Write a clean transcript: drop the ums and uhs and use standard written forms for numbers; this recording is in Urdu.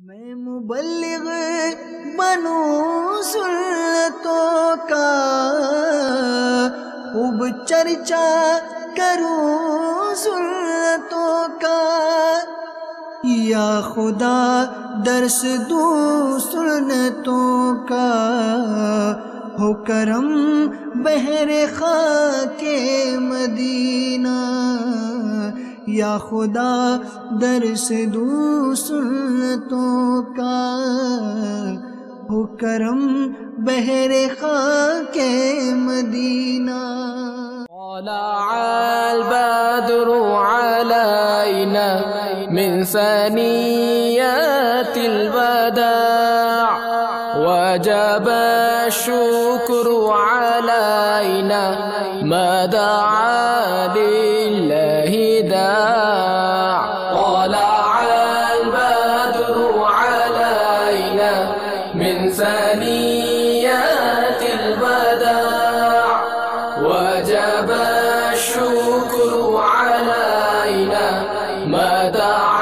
میں مبلغ بنوں سنتوں کا، خوب چرچا کروں سنتوں کا، یا خدا درس دوں سنتوں کا، ہو کرم بحر خاک مدینہ، یا خدا درس دوں سنتوں کا، ہو کرم بحر خاک مدینہ۔ طلع البدر علينا من ثنيات الوداع، وجب الشكر علينا ما دعا لله داع. طلع البدر علينا من ثنيات الوداع، وجب الشكر علينا ما دعا